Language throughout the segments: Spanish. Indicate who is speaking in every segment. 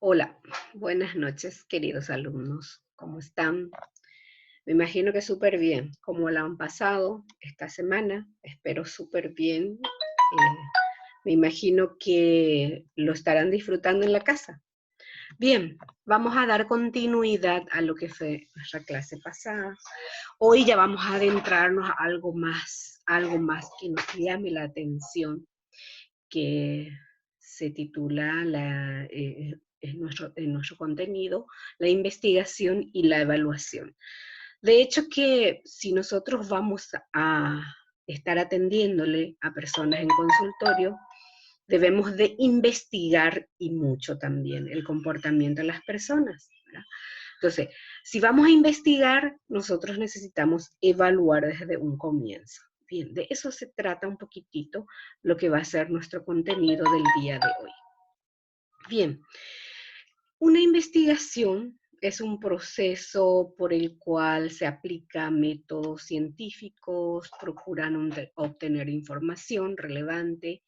Speaker 1: Hola, buenas noches, queridos alumnos. ¿Cómo están? Me imagino que súper bien. ¿Cómo la han pasado esta semana? Espero súper bien. Me imagino que lo estarán disfrutando en la casa. Bien, vamos a dar continuidad a lo que fue nuestra clase pasada. Hoy ya vamos a adentrarnos a algo más que nos llame la atención, que se titula en nuestro contenido, la investigación y la evaluación. De hecho que si nosotros vamos a estar atendiéndole a personas en consultorio, debemos de investigar y mucho también el comportamiento de las personas, ¿verdad? Entonces, si vamos a investigar, nosotros necesitamos evaluar desde un comienzo. Bien, de eso se trata un poquitito lo que va a ser nuestro contenido del día de hoy. Bien, una investigación es un proceso por el cual se aplican métodos científicos, procuran obtener información relevante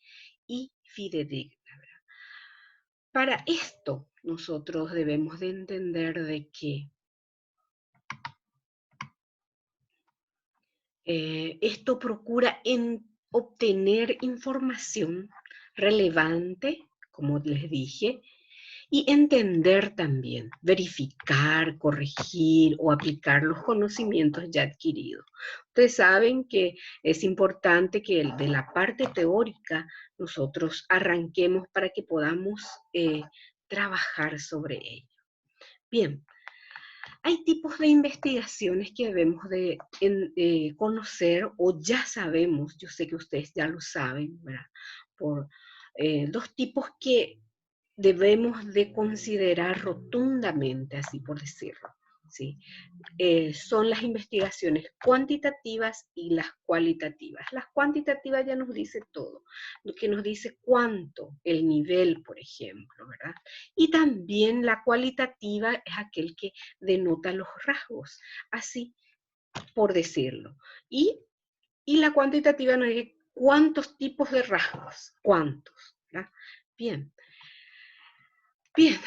Speaker 1: y fidedigna. Para esto, nosotros debemos de entender de que esto procura obtener información relevante, como les dije, y entender también, verificar, corregir o aplicar los conocimientos ya adquiridos. Ustedes saben que es importante que de la parte teórica nosotros arranquemos para que podamos trabajar sobre ello. Bien, hay tipos de investigaciones que debemos de conocer o ya sabemos, yo sé que ustedes ya lo saben, ¿verdad? Por dos tipos que debemos de considerar rotundamente, así por decirlo, ¿sí? Son las investigaciones cuantitativas y las cualitativas. Las cuantitativas ya nos dice todo, lo que nos dice cuánto, el nivel, por ejemplo, ¿verdad? Y también la cualitativa es aquel que denota los rasgos, así por decirlo. Y la cuantitativa nos dice cuántos tipos de rasgos, cuántos, ¿verdad? Bien. Bien,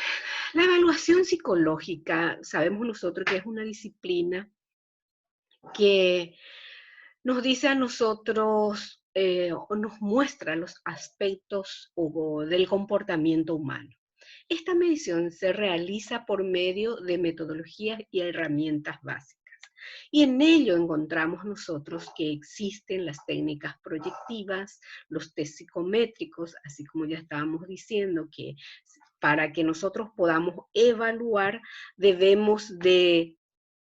Speaker 1: la evaluación psicológica, sabemos nosotros que es una disciplina que nos dice a nosotros o nos muestra los aspectos del comportamiento humano. Esta medición se realiza por medio de metodologías y herramientas básicas. Y en ello encontramos nosotros que existen las técnicas proyectivas, los test psicométricos, así como ya estábamos diciendo que para que nosotros podamos evaluar debemos de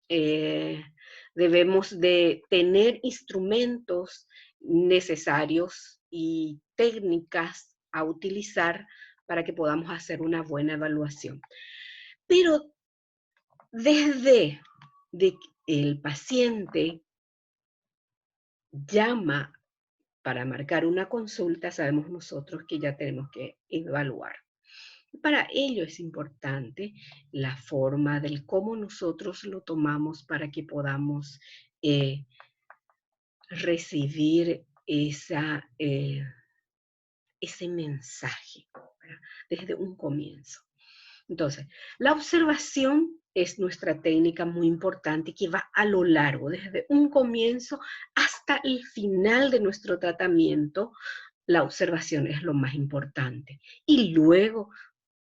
Speaker 1: eh, debemos de tener instrumentos necesarios y técnicas a utilizar para que podamos hacer una buena evaluación. Pero desde de el paciente llama para marcar una consulta, sabemos nosotros que ya tenemos que evaluar. Para ello es importante la forma del cómo nosotros lo tomamos para que podamos eh, recibir ese mensaje, ¿verdad? Desde un comienzo. Entonces, la observación es nuestra técnica muy importante que va a lo largo, desde un comienzo hasta el final de nuestro tratamiento. La observación es lo más importante. Y luego,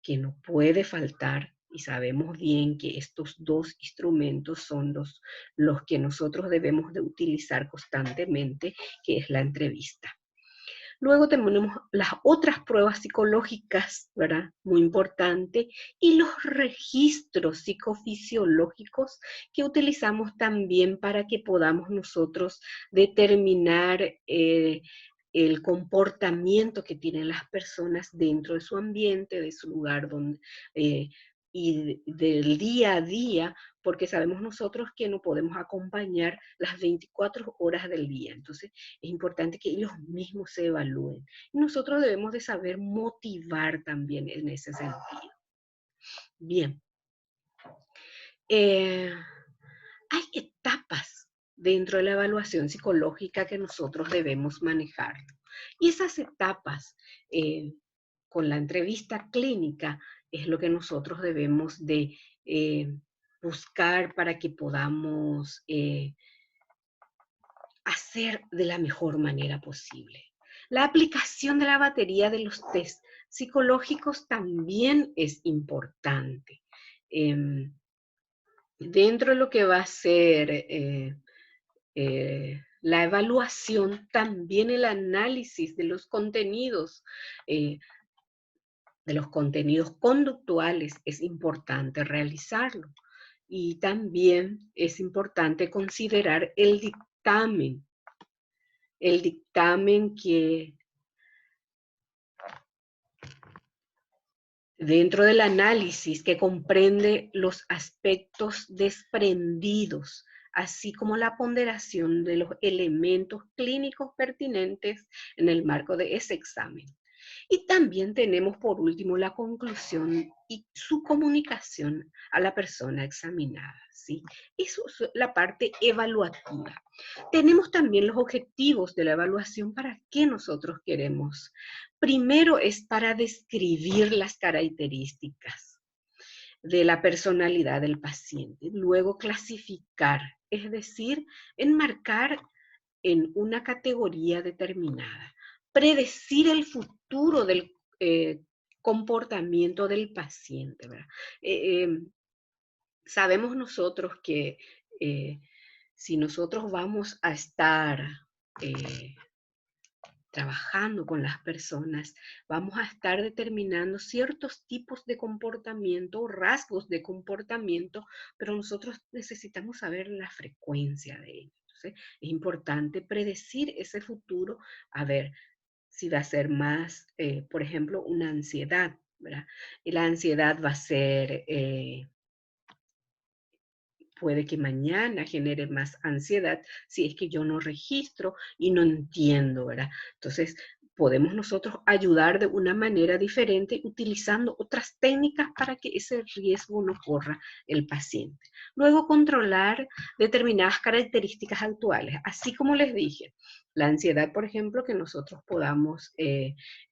Speaker 1: que no puede faltar, y sabemos bien que estos dos instrumentos son los que nosotros debemos de utilizar constantemente, que es la entrevista. Luego tenemos las otras pruebas psicológicas, ¿verdad? Muy importante, y los registros psicofisiológicos que utilizamos también para que podamos nosotros determinar el comportamiento que tienen las personas dentro de su ambiente, de su lugar donde, y del día a día, porque sabemos nosotros que no podemos acompañar las 24 horas del día. Entonces, es importante que ellos mismos se evalúen. Y nosotros debemos de saber motivar también en ese sentido. Bien. Eh, Hay etapas dentro de la evaluación psicológica que nosotros debemos manejar. Y esas etapas, eh, con la entrevista clínica es lo que nosotros debemos de buscar para que podamos hacer de la mejor manera posible. La aplicación de la batería de los test psicológicos también es importante. Dentro de lo que va a ser la evaluación, también el análisis de los contenidos conductuales es importante realizarlo. Y también es importante considerar el dictamen que dentro del análisis que comprende los aspectos desprendidos, así como la ponderación de los elementos clínicos pertinentes en el marco de ese examen. Y también tenemos por último la conclusión y su comunicación a la persona examinada, ¿sí? Eso es la parte evaluativa. Tenemos también los objetivos de la evaluación para qué nosotros queremos. Primero es para describir las características de la personalidad del paciente. Luego clasificar, es decir, enmarcar en una categoría determinada. Predecir el futuro del comportamiento del paciente, ¿verdad? Sabemos nosotros que si nosotros vamos a estar trabajando con las personas, vamos a estar determinando ciertos tipos de comportamiento, rasgos de comportamiento, pero nosotros necesitamos saber la frecuencia de ellos. Entonces, es importante predecir ese futuro, a ver si va a ser más, por ejemplo, una ansiedad, ¿verdad? Y la ansiedad va a ser puede que mañana genere más ansiedad si es que yo no registro y no entiendo, ¿verdad? Entonces, podemos nosotros ayudar de una manera diferente utilizando otras técnicas para que ese riesgo no corra el paciente. Luego, controlar determinadas características actuales, así como les dije, la ansiedad, por ejemplo, que nosotros podamos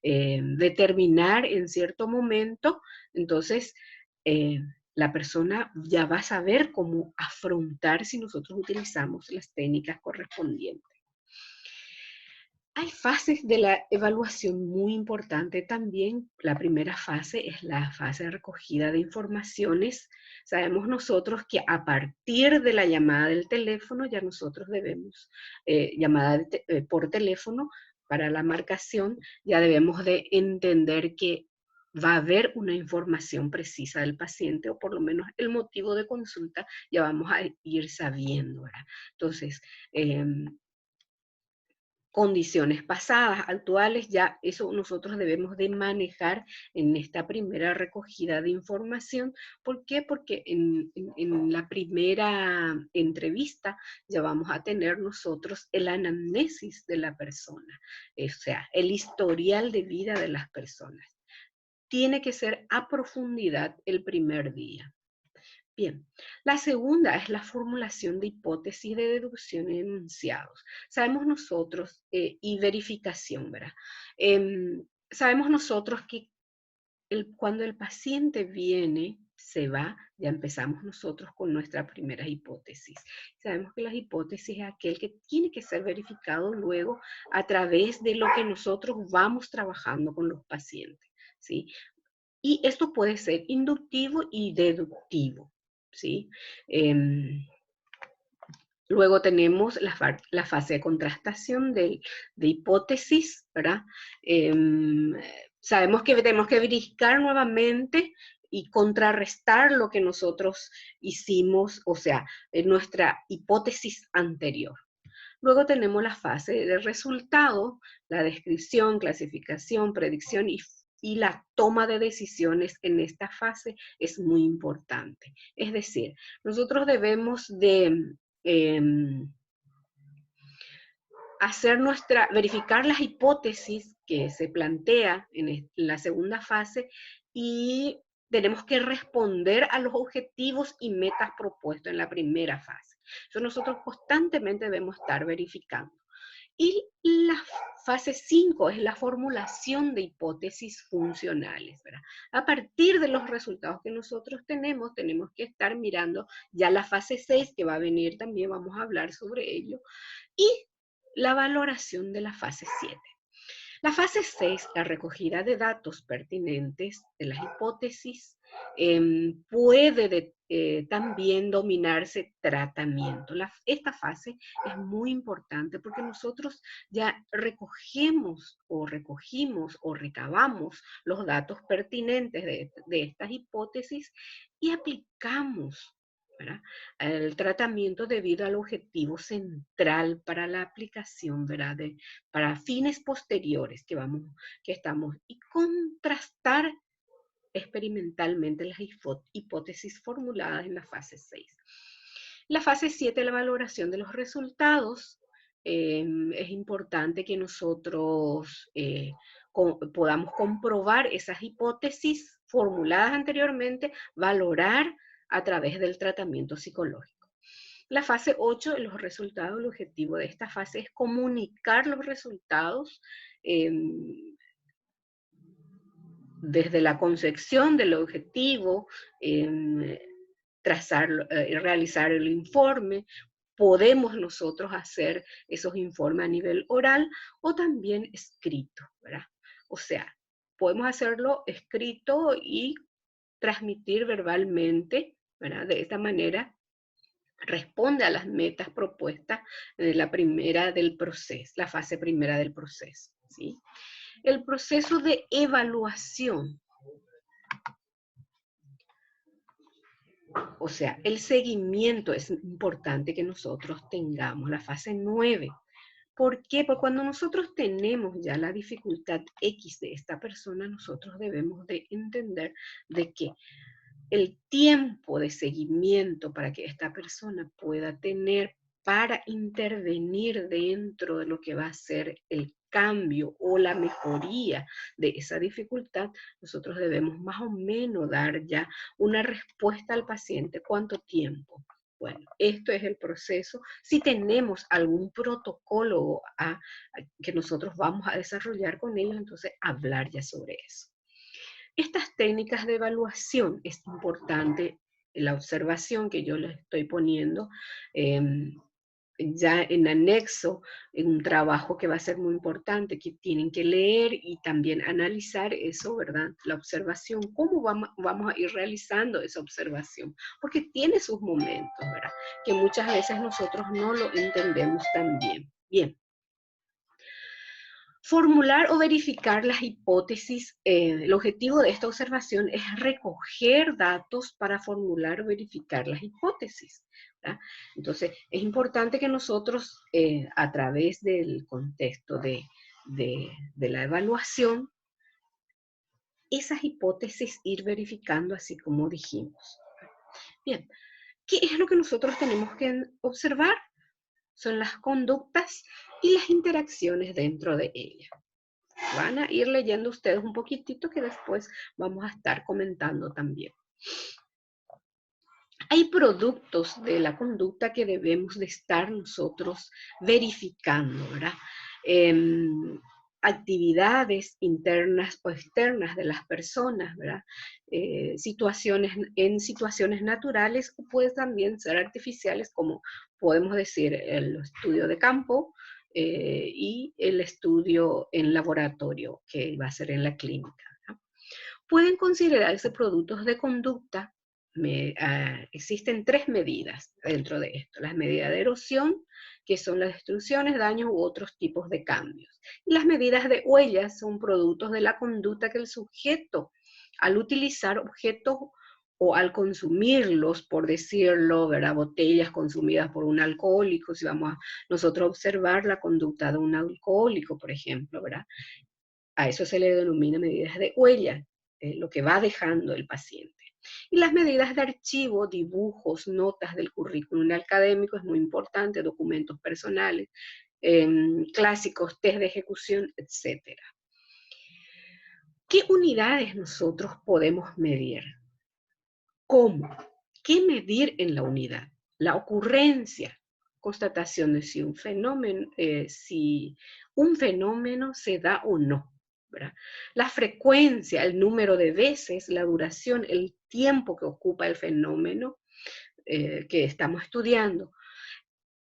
Speaker 1: determinar en cierto momento, entonces, la persona ya va a saber cómo afrontar si nosotros utilizamos las técnicas correspondientes. Hay fases de la evaluación muy importantes también. La primera fase es la fase de recogida de informaciones. Sabemos nosotros que a partir de la llamada del teléfono ya nosotros debemos, por teléfono para la marcación, ya debemos de entender que va a haber una información precisa del paciente o por lo menos el motivo de consulta ya vamos a ir sabiendo, ¿verdad? Entonces, condiciones pasadas, actuales, ya eso nosotros debemos de manejar en esta primera recogida de información. ¿Por qué? Porque en la primera entrevista ya vamos a tener nosotros el anamnesis de la persona, o sea, el historial de vida de las personas. Tiene que ser a profundidad el primer día. Bien, la segunda es la formulación de hipótesis de deducción y enunciados. Sabemos nosotros, y verificación, ¿verdad? Sabemos nosotros que cuando el paciente viene, se va, ya empezamos nosotros con nuestra primera hipótesis. Sabemos que las hipótesis es aquel que tiene que ser verificado luego a través de lo que nosotros vamos trabajando con los pacientes, ¿sí? Y esto puede ser inductivo y deductivo, ¿sí? Luego tenemos la fase de contrastación de hipótesis, ¿verdad? Sabemos que tenemos que verificar nuevamente y contrarrestar lo que nosotros hicimos, o sea, en nuestra hipótesis anterior. Luego tenemos la fase de resultado, la descripción, clasificación, predicción y la toma de decisiones en esta fase es muy importante. Es decir, nosotros debemos de verificar las hipótesis que se plantea en la segunda fase y tenemos que responder a los objetivos y metas propuestos en la primera fase. Eso nosotros constantemente debemos estar verificando. Y la fase 5 es la formulación de hipótesis funcionales, ¿verdad? A partir de los resultados que nosotros tenemos que estar mirando ya la fase 6, que va a venir también, vamos a hablar sobre ello, y la valoración de la fase 7. La fase 6, la recogida de datos pertinentes de las hipótesis, puede también dominarse tratamiento. Esta fase es muy importante porque nosotros ya recogimos o recabamos los datos pertinentes de estas hipótesis y aplicamos, ¿verdad?, el tratamiento debido al objetivo central para la aplicación, ¿verdad?, para fines posteriores que estamos, y contrastar experimentalmente las hipótesis formuladas en la fase 6. La fase 7, la valoración de los resultados. Es importante que nosotros podamos comprobar esas hipótesis formuladas anteriormente, valorar a través del tratamiento psicológico. La fase 8, los resultados, el objetivo de esta fase es comunicar los resultados desde la concepción del objetivo, realizar el informe. Podemos nosotros hacer esos informes a nivel oral o también escrito, ¿verdad? O sea, podemos hacerlo escrito y transmitir verbalmente, ¿verdad? De esta manera responde a las metas propuestas de la fase primera del proceso, ¿sí? El proceso de evaluación, o sea, el seguimiento es importante que nosotros tengamos, la fase 9. ¿Por qué? Porque cuando nosotros tenemos ya la dificultad X de esta persona, nosotros debemos de entender de que el tiempo de seguimiento para que esta persona pueda tener para intervenir dentro de lo que va a ser el cambio o la mejoría de esa dificultad, nosotros debemos más o menos dar ya una respuesta al paciente. ¿Cuánto tiempo? Bueno, esto es el proceso. Si tenemos algún protocolo que nosotros vamos a desarrollar con ellos, entonces hablar ya sobre eso. Estas técnicas de evaluación, es importante la observación que yo les estoy poniendo ya en anexo, en un trabajo que va a ser muy importante, que tienen que leer y también analizar eso, ¿verdad? La observación, cómo vamos a ir realizando esa observación, porque tiene sus momentos, ¿verdad?, que muchas veces nosotros no lo entendemos tan bien. Bien. Formular o verificar las hipótesis. El objetivo de esta observación es recoger datos para formular o verificar las hipótesis, ¿verdad? Entonces, es importante que nosotros, a través del contexto de la evaluación, esas hipótesis ir verificando así como dijimos. Bien, ¿qué es lo que nosotros tenemos que observar? Son las conductas y las interacciones dentro de ellas. Van a ir leyendo ustedes un poquitito que después vamos a estar comentando también. Hay productos de la conducta que debemos de estar nosotros verificando, ¿verdad? Actividades internas o externas de las personas, ¿verdad? En situaciones naturales o pueden también ser artificiales, como podemos decir el estudio de campo, y el estudio en laboratorio, que va a ser en la clínica, ¿no? Pueden considerarse productos de conducta. Existen 3 medidas dentro de esto: las medidas de erosión, que son las destrucciones, daños u otros tipos de cambios. Y las medidas de huellas son productos de la conducta que el sujeto, al utilizar objetos o al consumirlos, por decirlo, ¿verdad?, botellas consumidas por un alcohólico, si vamos a nosotros observar la conducta de un alcohólico, por ejemplo, ¿verdad? A eso se le denomina medidas de huella, lo que va dejando el paciente. Y las medidas de archivo, dibujos, notas del currículum académico, es muy importante, documentos personales, clásicos, test de ejecución, etc. ¿Qué unidades nosotros podemos medir? ¿Cómo? ¿Qué medir en la unidad? La ocurrencia. constatación de si un fenómeno se da o no, ¿verdad? La frecuencia, el número de veces, la duración, el tiempo que ocupa el fenómeno que estamos estudiando.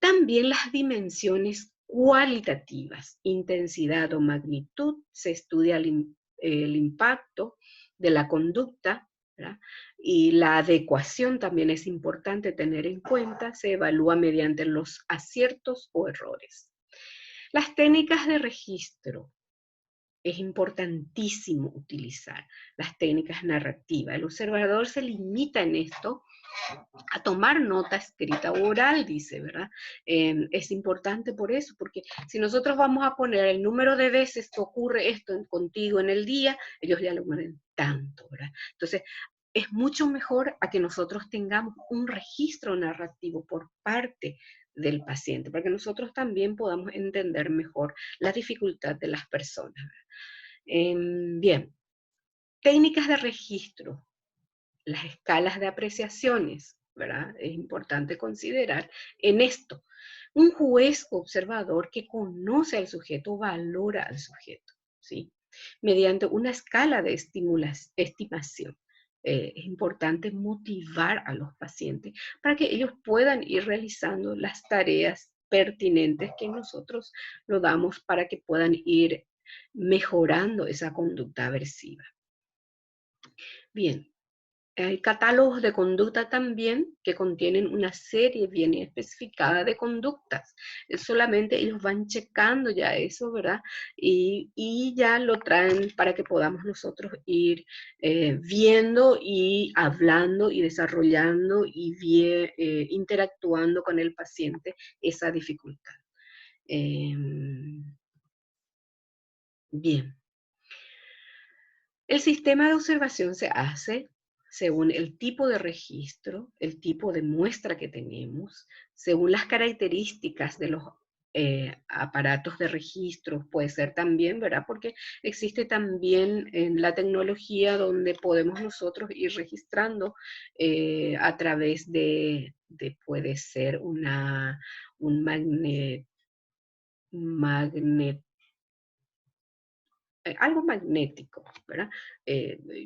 Speaker 1: También las dimensiones cualitativas, intensidad o magnitud, se estudia el impacto de la conducta, ¿verdad? Y la adecuación también es importante tener en cuenta, se evalúa mediante los aciertos o errores. Las técnicas de registro, es importantísimo utilizar las técnicas narrativas. El observador se limita en esto a tomar nota escrita o oral, dice, ¿verdad? Es importante por eso, porque si nosotros vamos a poner el número de veces que ocurre esto contigo en el día, ellos ya lo ponen tanto, ¿verdad? Entonces, es mucho mejor a que nosotros tengamos un registro narrativo por parte del paciente, para que nosotros también podamos entender mejor la dificultad de las personas. Bien, técnicas de registro, las escalas de apreciaciones, ¿verdad? Es importante considerar en esto. Un juez observador que conoce al sujeto valora al sujeto, ¿sí? Mediante una escala de estimación. Es importante motivar a los pacientes para que ellos puedan ir realizando las tareas pertinentes que nosotros lo damos para que puedan ir mejorando esa conducta aversiva. Bien, hay catálogos de conducta también que contienen una serie bien especificada de conductas. Solamente ellos van checando ya eso, ¿verdad? Y ya lo traen para que podamos nosotros ir viendo y hablando y desarrollando y interactuando con el paciente esa dificultad. Bien. El sistema de observación se hace según el tipo de registro, el tipo de muestra que tenemos, según las características de los aparatos de registro, puede ser también, ¿verdad? Porque existe también en la tecnología donde podemos nosotros ir registrando a través puede ser un algo magnético, ¿verdad?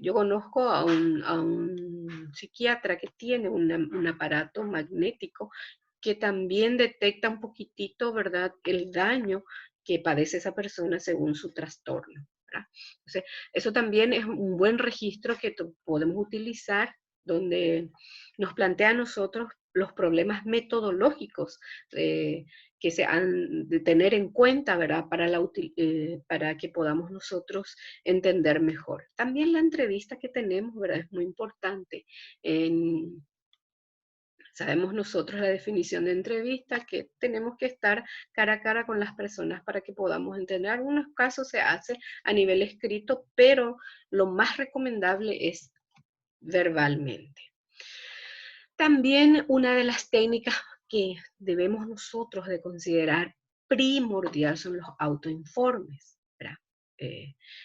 Speaker 1: Yo conozco a un psiquiatra que tiene un aparato magnético que también detecta un poquitito, ¿verdad?, el daño que padece esa persona según su trastorno, ¿verdad? Entonces, eso también es un buen registro que podemos utilizar donde nos plantea a nosotros los problemas metodológicos que se han de tener en cuenta, ¿verdad? Para que podamos nosotros entender mejor. También la entrevista que tenemos, ¿verdad? Es muy importante. Sabemos nosotros la definición de entrevista, que tenemos que estar cara a cara con las personas para que podamos entender. En algunos casos se hace a nivel escrito, pero lo más recomendable es verbalmente. También una de las técnicas que debemos nosotros de considerar primordial son los autoinformes, ¿verdad?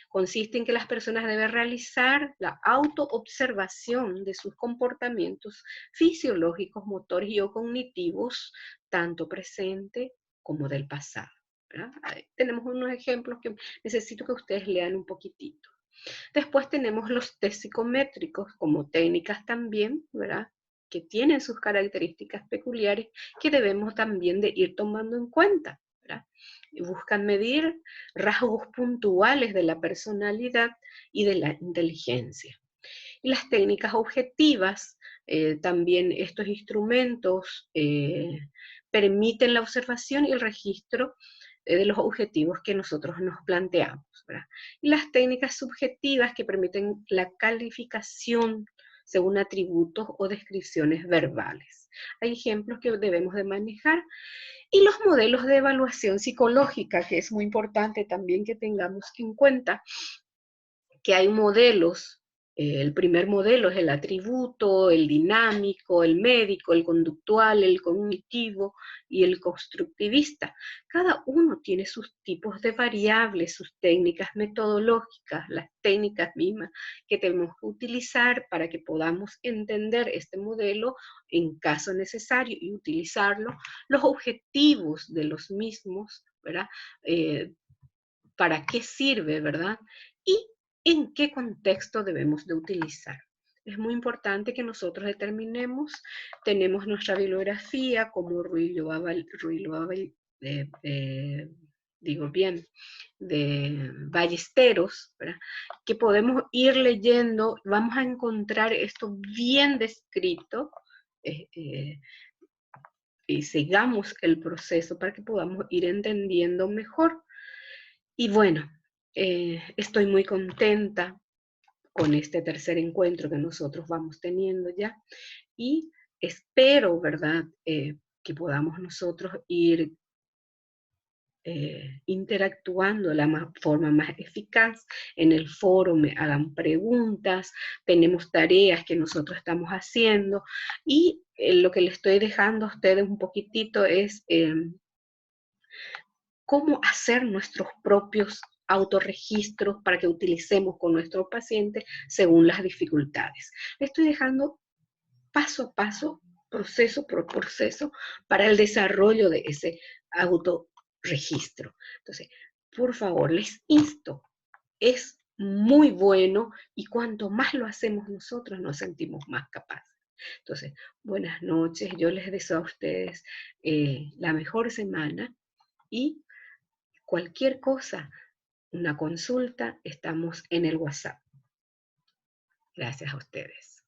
Speaker 1: Consiste en que las personas deben realizar la autoobservación de sus comportamientos fisiológicos, motores y o cognitivos, tanto presente como del pasado, ¿verdad? Tenemos unos ejemplos que necesito que ustedes lean un poquitito. Después tenemos los test psicométricos como técnicas también, ¿verdad?, que tienen sus características peculiares que debemos también de ir tomando en cuenta, ¿verdad? Y buscan medir rasgos puntuales de la personalidad y de la inteligencia. Y las técnicas objetivas, también estos instrumentos permiten la observación y el registro de los objetivos que nosotros nos planteamos, ¿verdad? Y las técnicas subjetivas que permiten la calificación según atributos o descripciones verbales. Hay ejemplos que debemos de manejar. Y los modelos de evaluación psicológica, que es muy importante también que tengamos en cuenta, que hay modelos El primer modelo es el atributo, el dinámico, el médico, el conductual, el cognitivo y el constructivista. Cada uno tiene sus tipos de variables, sus técnicas metodológicas, las técnicas mismas que tenemos que utilizar para que podamos entender este modelo en caso necesario y utilizarlo, los objetivos de los mismos, ¿verdad? ¿Para qué sirve, verdad? Y en qué contexto debemos de utilizar. Es muy importante que nosotros determinemos, tenemos nuestra bibliografía como digo bien, de Ballesteros, ¿verdad? Que podemos ir leyendo, vamos a encontrar esto bien descrito, y sigamos el proceso para que podamos ir entendiendo mejor. Y bueno, estoy muy contenta con este tercer encuentro que nosotros vamos teniendo ya y espero, ¿verdad?, que podamos nosotros ir interactuando de la forma más eficaz. En el foro me hagan preguntas, tenemos tareas que nosotros estamos haciendo y lo que le estoy dejando a ustedes un poquitito es cómo hacer nuestros propios autorregistros para que utilicemos con nuestros pacientes según las dificultades. Le estoy dejando paso a paso, proceso por proceso, para el desarrollo de ese autorregistro. Entonces, por favor, les insto, es muy bueno y cuanto más lo hacemos nosotros nos sentimos más capaces. Entonces, buenas noches, yo les deseo a ustedes la mejor semana y cualquier cosa, una consulta, estamos en el WhatsApp. Gracias a ustedes.